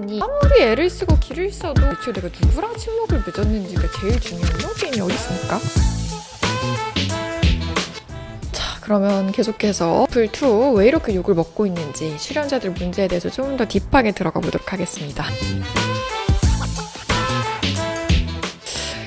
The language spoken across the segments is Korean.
때문이 아무리 애를 쓰고 기를 써도 대체 내가 누구랑 친목을 맺었는지가 제일 중요한 게임이 어디 있습니까? 그러면 계속해서 풀2 왜 이렇게 욕을 먹고 있는지 출연자들 문제에 대해서 좀 더 딥하게 들어가 보도록 하겠습니다.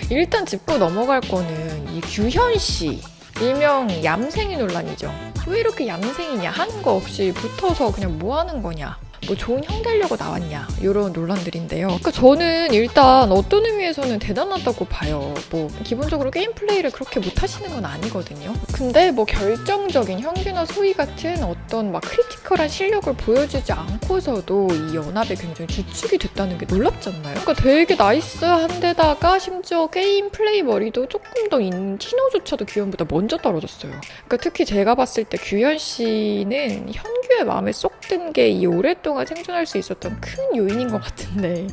일단 짚고 넘어갈 거는 이 규현씨 일명 얌생이 논란이죠. 왜 이렇게 얌생이냐 하는 거 없이 붙어서 그냥 뭐 하는 거냐, 뭐 좋은 형 되려고 나왔냐, 이런 논란들인데요. 그러니까 저는 일단 어떤 의미에서는 대단하다고 봐요. 뭐 기본적으로 게임 플레이를 그렇게 못하시는 건 아니거든요. 근데 뭐 결정적인 현규나 소희 같은 어떤 막 크리티컬한 실력을 보여주지 않고서도 이 연합에 굉장히 주축이 됐다는 게 놀랍잖아요. 그러니까 되게 나이스한 데다가 심지어 게임 플레이 머리도 조금 더 있는 티노조차도 규현보다 먼저 떨어졌어요. 그러니까 특히 제가 봤을 때 규현 씨는 현규의 마음에 쏙 든 게 이 오랫동안 생존할 수 있었던 큰 요인인 것 같은데,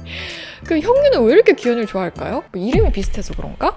그 현규는 왜 이렇게 규현을 좋아할까요? 뭐 이름이 비슷해서 그런가?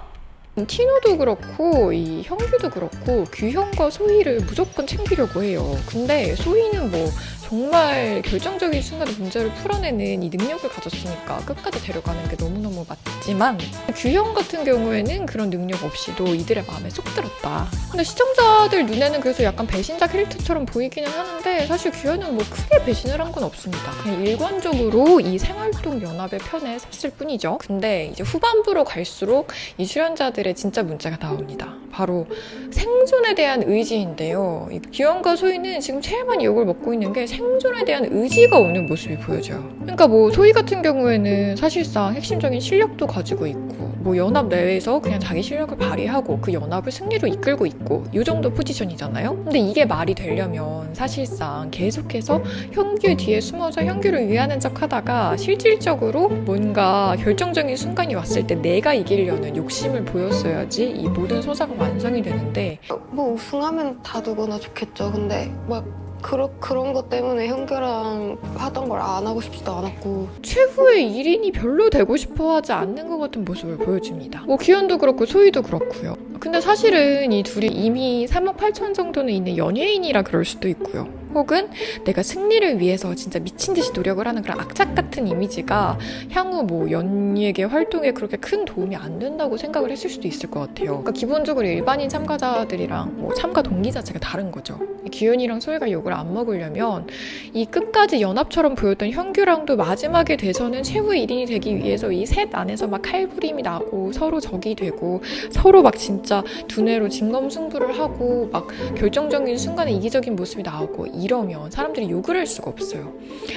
티노도 그렇고 이 현규도 그렇고 규현과 소희를 무조건 챙기려고 해요. 근데 소희는 뭐 정말 결정적인 순간에 문제를 풀어내는 이 능력을 가졌으니까 끝까지 데려가는 게 너무너무 맞지만, 규현 같은 경우에는 그런 능력 없이도 이들의 마음에 쏙 들었다. 근데 시청자들 눈에는 그래서 약간 배신자 캐릭터처럼 보이기는 하는데, 사실 규현은 뭐 크게 배신을 한 건 없습니다. 그냥 일관적으로 이 생활동 연합의 편에 섰을 뿐이죠. 근데 이제 후반부로 갈수록 이 출연자들의 진짜 문제가 나옵니다. 바로 생존에 대한 의지인데요. 규현과 소희는 지금 제일 많이 욕을 먹고 있는 게 생존에 대한 의지가 없는 모습이 보여져요. 그러니까 뭐 소희 같은 경우에는 사실상 핵심적인 실력도 가지고 있고, 뭐 연합 내에서 그냥 자기 실력을 발휘하고 그 연합을 승리로 이끌고 있고, 이 정도 포지션이잖아요. 근데 이게 말이 되려면 사실상 계속해서 현규 뒤에 숨어서 현규를 위하는 척 하다가 실질적으로 뭔가 결정적인 순간이 왔을 때 내가 이기려는 욕심을 보였어야지 이 모든 소사가 완성이 되는데, 뭐 우승하면 다 누구나 좋겠죠. 근데 막 그런 것 때문에 현규랑 하던 걸 안 하고 싶지도 않았고, 최후의 1인이 별로 되고 싶어 하지 않는 것 같은 모습을 보여줍니다. 뭐 규현도 그렇고 소희도 그렇고요. 근데 사실은 이 둘이 이미 3억 8천 정도는 있는 연예인이라 그럴 수도 있고요. 혹은 내가 승리를 위해서 진짜 미친 듯이 노력을 하는 그런 악착 같은 이미지가 향후 뭐 연예계 활동에 그렇게 큰 도움이 안 된다고 생각을 했을 수도 있을 것 같아요. 그러니까 기본적으로 일반인 참가자들이랑 뭐 참가 동기 자체가 다른 거죠. 규현이랑 소희가 욕을 안 먹으려면 이 끝까지 연합처럼 보였던 현규랑도 마지막에 돼서는 최후의 1인이 되기 위해서 이 셋 안에서 막 칼부림이 나고 서로 적이 되고 서로 막 진짜 두뇌로 진검승부를 하고 막 결정적인 순간에 이기적인 모습이 나오고 이러면 사람들이 욕을 할 수가 없어요.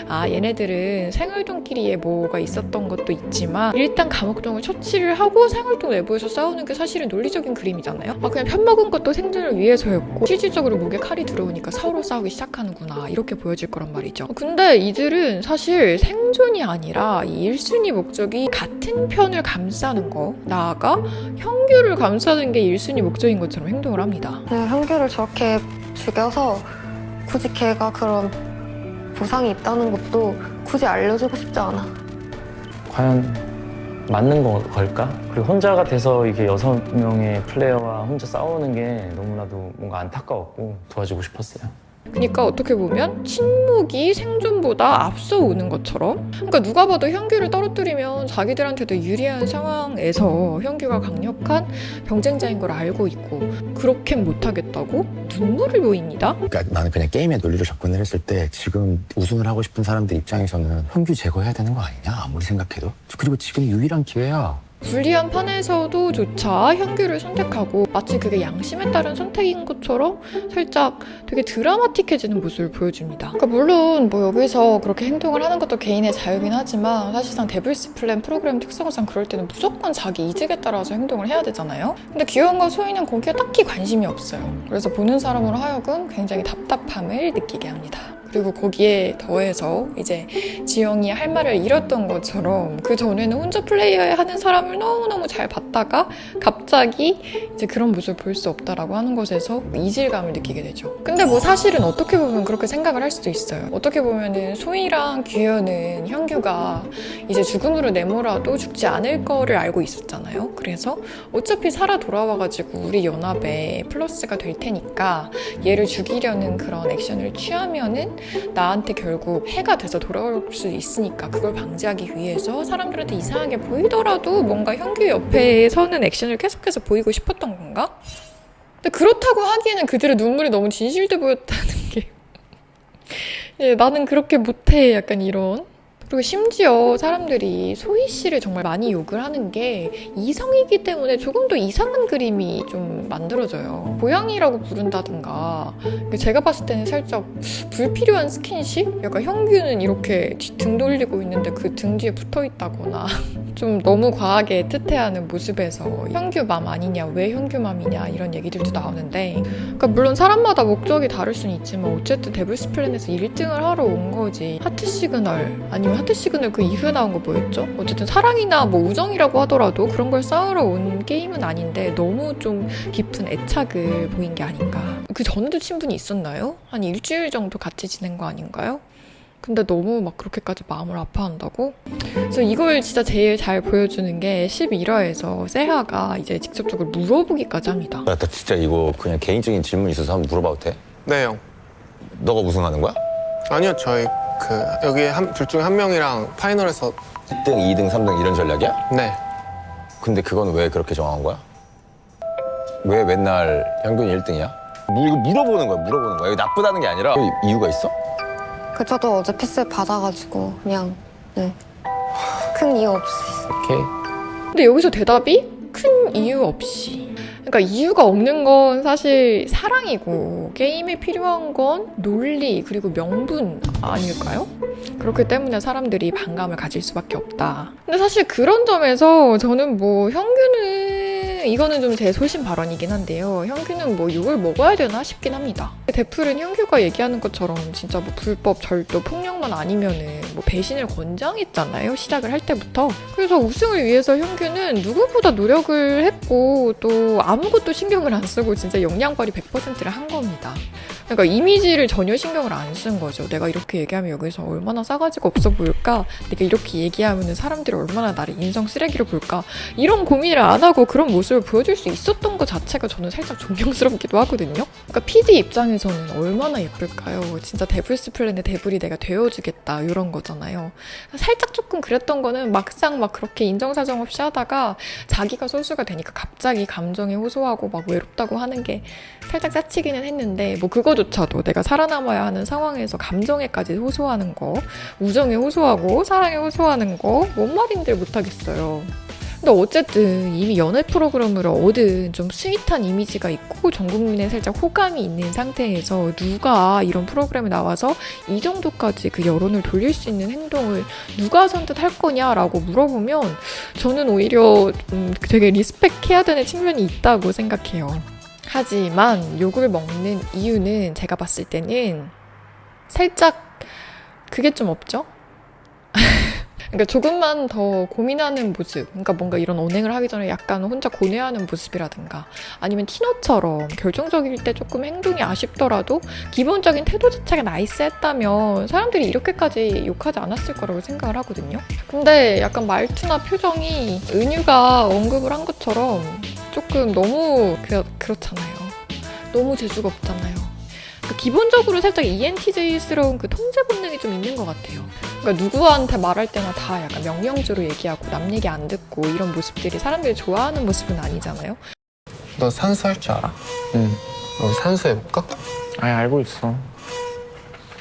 아, 얘네들은 생활동끼리에 뭐가 있었던 것도 있지만 일단 감옥동을 처치를 하고 생활동 내부에서 싸우는 게 사실은 논리적인 그림이잖아요. 아, 그냥 편먹은 것도 생존을 위해서였고 실질적으로 목에 칼이 들어오니까 서로 싸우기 시작하는구나, 이렇게 보여질 거란 말이죠. 근데 이들은 사실 생존이 아니라 이 1순위 목적이 같은 편을 감싸는 거, 나아가 현규를 감싸는 게 1순위 목적인 것처럼 행동을 합니다. 현규를 저렇게 죽여서 굳이 걔가 그런 보상이 있다는 것도 굳이 알려주고 싶지 않아. 과연 맞는 걸까? 그리고 혼자가 돼서 이게 6명의 플레이어와 혼자 싸우는 게 너무나도 뭔가 안타까웠고 도와주고 싶었어요. 그러니까 어떻게 보면 침묵이 생존보다 앞서 오는 것처럼, 그러니까 누가 봐도 현규를 떨어뜨리면 자기들한테도 유리한 상황에서 현규가 강력한 경쟁자인 걸 알고 있고 그렇게 못하겠다고 눈물을 보입니다. 그러니까 나는 그냥 게임의 논리로 접근을 했을 때 지금 우승을 하고 싶은 사람들 입장에서는 현규 제거해야 되는 거 아니냐, 아무리 생각해도. 그리고 지금 유일한 기회야. 불리한 판에서도 조차 현규를 선택하고 마치 그게 양심에 따른 선택인 것처럼 살짝 되게 드라마틱해지는 모습을 보여줍니다. 그러니까 물론 뭐 여기서 그렇게 행동을 하는 것도 개인의 자유긴 하지만 사실상 데블스 플랜 프로그램 특성상 그럴 때는 무조건 자기 이득에 따라서 행동을 해야 되잖아요. 근데 규현과 소희는 거기에 딱히 관심이 없어요. 그래서 보는 사람으로 하여금 굉장히 답답함을 느끼게 합니다. 그리고 거기에 더해서 이제 지영이 할 말을 잃었던 것처럼 그 전에는 혼자 플레이하는 사람을 너무너무 잘 봤다가 갑자기 이제 그런 모습을 볼 수 없다라고 하는 것에서 이질감을 느끼게 되죠. 근데 뭐 사실은 어떻게 보면 그렇게 생각을 할 수도 있어요. 어떻게 보면은 소희랑 규현은 현규가 이제 죽음으로 내몰아도 죽지 않을 거를 알고 있었잖아요. 그래서 어차피 살아 돌아와가지고 우리 연합에 플러스가 될 테니까 얘를 죽이려는 그런 액션을 취하면은 나한테 결국 해가 돼서 돌아올 수 있으니까 그걸 방지하기 위해서 사람들한테 이상하게 보이더라도 뭔가 현규 옆에 서는 액션을 계속해서 보이고 싶었던 건가? 근데 그렇다고 하기에는 그들의 눈물이 너무 진실돼 보였다는 게 예, 나는 그렇게 못해 약간 이런. 그리고 심지어 사람들이 소희 씨를 정말 많이 욕을 하는 게 이성이기 때문에 조금 더 이상한 그림이 좀 만들어져요. 고양이라고 부른다든가 제가 봤을 때는 살짝 불필요한 스킨십? 약간 현규는 이렇게 등 돌리고 있는데 그 등 뒤에 붙어 있다거나 좀 너무 과하게 트태하는 모습에서 현규 맘 아니냐, 왜 현규 맘이냐 이런 얘기들도 나오는데 그러니까 물론 사람마다 목적이 다를 수는 있지만 어쨌든 데블스 플랜에서 1등을 하러 온 거지. 하트 시그널 아니면 하트 시그널 그 이후에 나온 거 뭐였죠? 어쨌든 사랑이나 뭐 우정이라고 하더라도 그런 걸 쌓으러 온 게임은 아닌데 너무 좀 깊은 애착을 보인 게 아닌가. 그 전에도 친분이 있었나요? 한 일주일 정도 같이 지낸 거 아닌가요? 근데 너무 막 그렇게까지 마음을 아파한다고? 그래서 이걸 진짜 제일 잘 보여주는 게 11화에서 세하가 이제 직접적으로 물어보기까지 합니다. 나 진짜 이거 그냥 개인적인 질문 있어서 한번 물어봐도 돼? 네, 형. 너가 우승하는 거야? 아니요, 저희 여기 둘 중에 한 명이랑 파이널에서 1등, 2등, 3등 이런 전략이야? 네. 근데 그건 왜 그렇게 정한 거야? 왜 맨날 현균이 1등이야? 이거 물어보는 거야. 이거 나쁘다는 게 아니라 이유가 있어? 저도 어제 패스 받아가지고 그냥 네. 큰 이유 없이. 오케이. 근데 여기서 대답이 큰 이유 없이. 그러니까 이유가 없는 건 사실 사랑이고 게임에 필요한 건 논리 그리고 명분 아닐까요? 그렇기 때문에 사람들이 반감을 가질 수밖에 없다. 근데 사실 그런 점에서 저는 뭐 현규는 이거는 좀 제 소신 발언이긴 한데요. 현규는 뭐 욕을 먹어야 되나 싶긴 합니다. 대풀은 현규가 얘기하는 것처럼 진짜 뭐 불법, 절도, 폭력만 아니면은 뭐 배신을 권장했잖아요. 시작을 할 때부터. 그래서 우승을 위해서 현규는 누구보다 노력을 했고 또 아무것도 신경을 안 쓰고 진짜 역량발휘 100%를 한 겁니다. 그러니까 이미지를 전혀 신경을 안 쓴 거죠. 내가 이렇게 얘기하면 여기서 얼마나 싸가지가 없어 보일까? 내가 이렇게 얘기하면 사람들이 얼마나 나를 인성 쓰레기로 볼까? 이런 고민을 안 하고 그런 모습을 보여줄 수 있었던 것 자체가 저는 살짝 존경스럽기도 하거든요. 그러니까 PD 입장에서는 얼마나 예쁠까요? 진짜 데블스 플랜의 데블이 내가 되어주겠다 이런 거잖아요. 살짝 조금 그랬던 거는 막상 막 그렇게 인정사정 없이 하다가 자기가 소수가 되니까 갑자기 감정에 호소하고 막 외롭다고 하는 게 살짝 짜치기는 했는데 뭐 그거조차도 내가 살아남아야 하는 상황에서 감정에까지 호소하는 거, 우정에 호소하고 사랑에 호소하는 거 뭔 말인들 못하겠어요. 근데 어쨌든 이미 연애 프로그램으로 얻은 좀 스윗한 이미지가 있고 전 국민에 살짝 호감이 있는 상태에서 누가 이런 프로그램에 나와서 이 정도까지 그 여론을 돌릴 수 있는 행동을 누가 선택할 거냐라고 물어보면 저는 오히려 되게 리스펙해야 되는 측면이 있다고 생각해요. 하지만 욕을 먹는 이유는 제가 봤을 때는 살짝 그게 좀 없죠? 그러니까 조금만 더 고민하는 모습, 그러니까 뭔가 이런 언행을 하기 전에 약간 혼자 고뇌하는 모습이라든가 아니면 티노처럼 결정적일 때 조금 행동이 아쉽더라도 기본적인 태도 자체가 나이스했다면 사람들이 이렇게까지 욕하지 않았을 거라고 생각을 하거든요. 근데 약간 말투나 표정이 은유가 언급을 한 것처럼 조금 너무 그렇잖아요. 너무 재주가 없잖아요. 그러니까 기본적으로 살짝 ENTJ스러운 그 통제 본능이 좀 있는 것 같아요. 그러니까 누구한테 말할 때나 다 약간 명령주로 얘기하고 남 얘기 안 듣고 이런 모습들이 사람들이 좋아하는 모습은 아니잖아요. 너 산수 할 줄 알아? 응. 우리 산수 해볼까? 아예 알고 있어.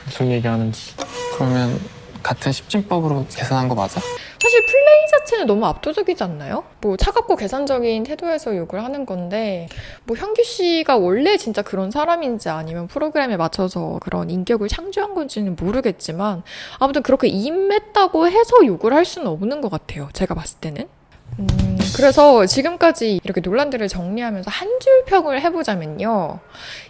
무슨 얘기하는지. 그러면 같은 십진법으로 계산한 거 맞아? 사실 플레이 자체는 너무 압도적이지 않나요? 뭐 차갑고 계산적인 태도에서 욕을 하는 건데 뭐 현규 씨가 원래 진짜 그런 사람인지 아니면 프로그램에 맞춰서 그런 인격을 창조한 건지는 모르겠지만 아무튼 그렇게 임했다고 해서 욕을 할 수는 없는 것 같아요. 제가 봤을 때는. 그래서 지금까지 이렇게 논란들을 정리하면서 한 줄 평을 해보자면요.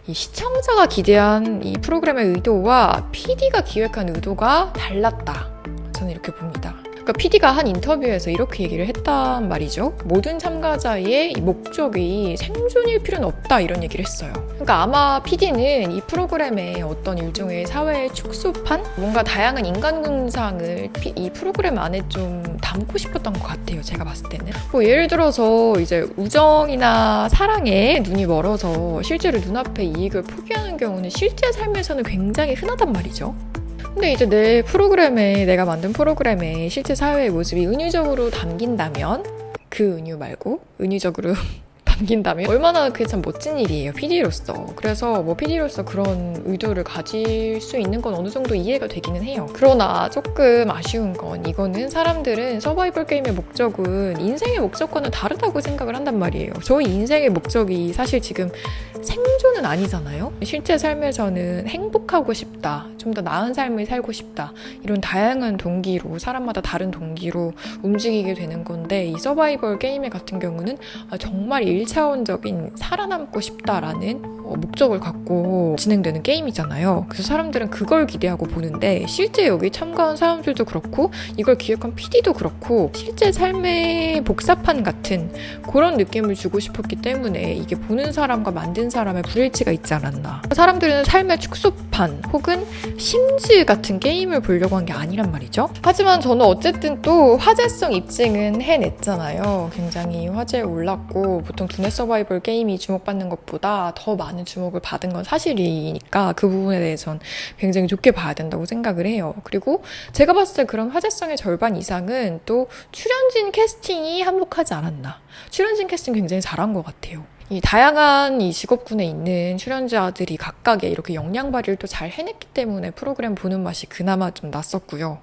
이 시청자가 기대한 이 프로그램의 의도와 PD가 기획한 의도가 달랐다. 저는 이렇게 봅니다. 그러니까 PD가 한 인터뷰에서 이렇게 얘기를 했단 말이죠. 모든 참가자의 이 목적이 생존일 필요는 없다 이런 얘기를 했어요. 그러니까 아마 PD는 이 프로그램의 어떤 일종의 사회의 축소판? 뭔가 다양한 인간군상을 이 프로그램 안에 좀 담고 싶었던 것 같아요. 제가 봤을 때는. 뭐 예를 들어서 이제 우정이나 사랑에 눈이 멀어서 실제로 눈앞에 이익을 포기하는 경우는 실제 삶에서는 굉장히 흔하단 말이죠. 근데 이제 내가 만든 프로그램에 실제 사회의 모습이 은유적으로 담긴다면 그 은유 말고 은유적으로 담긴다면 얼마나 그게 참 멋진 일이에요, PD로서. 그래서 뭐 PD로서 그런 의도를 가질 수 있는 건 어느 정도 이해가 되기는 해요. 그러나 조금 아쉬운 건 이거는 사람들은 서바이벌 게임의 목적은 인생의 목적과는 다르다고 생각을 한단 말이에요. 저희 인생의 목적이 사실 지금 생존은 아니잖아요. 실제 삶에서는 행복하고 싶다, 좀 더 나은 삶을 살고 싶다, 이런 다양한 동기로, 사람마다 다른 동기로 움직이게 되는 건데, 이 서바이벌 게임 같은 경우는 정말 1차원적인 살아남고 싶다라는 목적을 갖고 진행되는 게임이잖아요. 그래서 사람들은 그걸 기대하고 보는데, 실제 여기 참가한 사람들도 그렇고 이걸 기획한 PD도 그렇고 실제 삶의 복사판 같은 그런 느낌을 주고 싶었기 때문에 이게 보는 사람과 만든 사람의 불일치가 있지 않았나. 사람들은 삶의 축소판 혹은 심즈 같은 게임을 보려고 한 게 아니란 말이죠. 하지만 저는 어쨌든 또 화제성 입증은 해냈잖아요. 굉장히 화제에 올랐고, 보통 두뇌 서바이벌 게임이 주목받는 것보다 더 많은 주목을 받은 건 사실이니까 그 부분에 대해서는 굉장히 좋게 봐야 된다고 생각을 해요. 그리고 제가 봤을 때 그런 화제성의 절반 이상은 또 출연진 캐스팅이 한몫하지 않았나. 출연진 캐스팅 굉장히 잘한 것 같아요. 이 다양한 이 직업군에 있는 출연자들이 각각의 이렇게 역량 발휘를 또 잘 해냈기 때문에 프로그램 보는 맛이 그나마 좀 났었고요.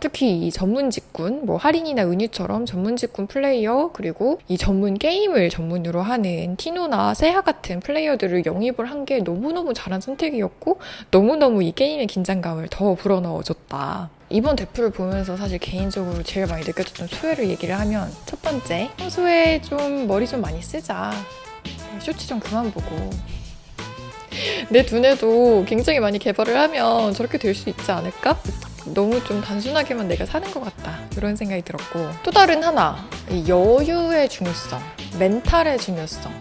특히 이 전문 직군, 뭐 할인이나 은유처럼 전문 직군 플레이어, 그리고 이 전문 게임을 전문으로 하는 티노나 세하 같은 플레이어들을 영입을 한 게 너무너무 잘한 선택이었고, 너무너무 이 게임의 긴장감을 더 불어넣어줬다. 이번 대프를 보면서 사실 개인적으로 제일 많이 느껴졌던 소회를 얘기를 하면, 첫 번째, 평소에 좀 머리 좀 많이 쓰자. 쇼츠 좀 그만 보고 내 두뇌도 굉장히 많이 개발을 하면 저렇게 될 수 있지 않을까? 너무 좀 단순하게만 내가 사는 것 같다, 이런 생각이 들었고, 또 다른 하나, 이 여유의 중요성, 멘탈의 중요성.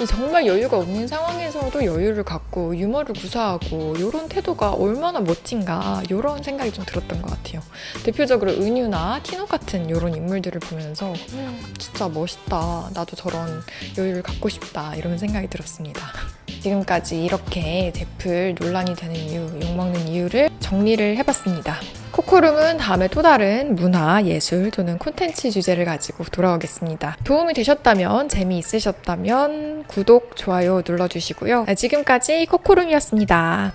이 정말 여유가 없는 상황에서도 여유를 갖고 유머를 구사하고 이런 태도가 얼마나 멋진가, 이런 생각이 좀 들었던 것 같아요. 대표적으로 은유나 티노 같은 이런 인물들을 보면서 진짜 멋있다, 나도 저런 여유를 갖고 싶다, 이런 생각이 들었습니다. 지금까지 이렇게 대플 논란이 되는 이유, 욕먹는 이유를 정리를 해봤습니다. 코코룸은 다음에 또 다른 문화, 예술 또는 콘텐츠 주제를 가지고 돌아오겠습니다. 도움이 되셨다면, 재미있으셨다면 구독, 좋아요 눌러주시고요. 지금까지 코코룸이었습니다.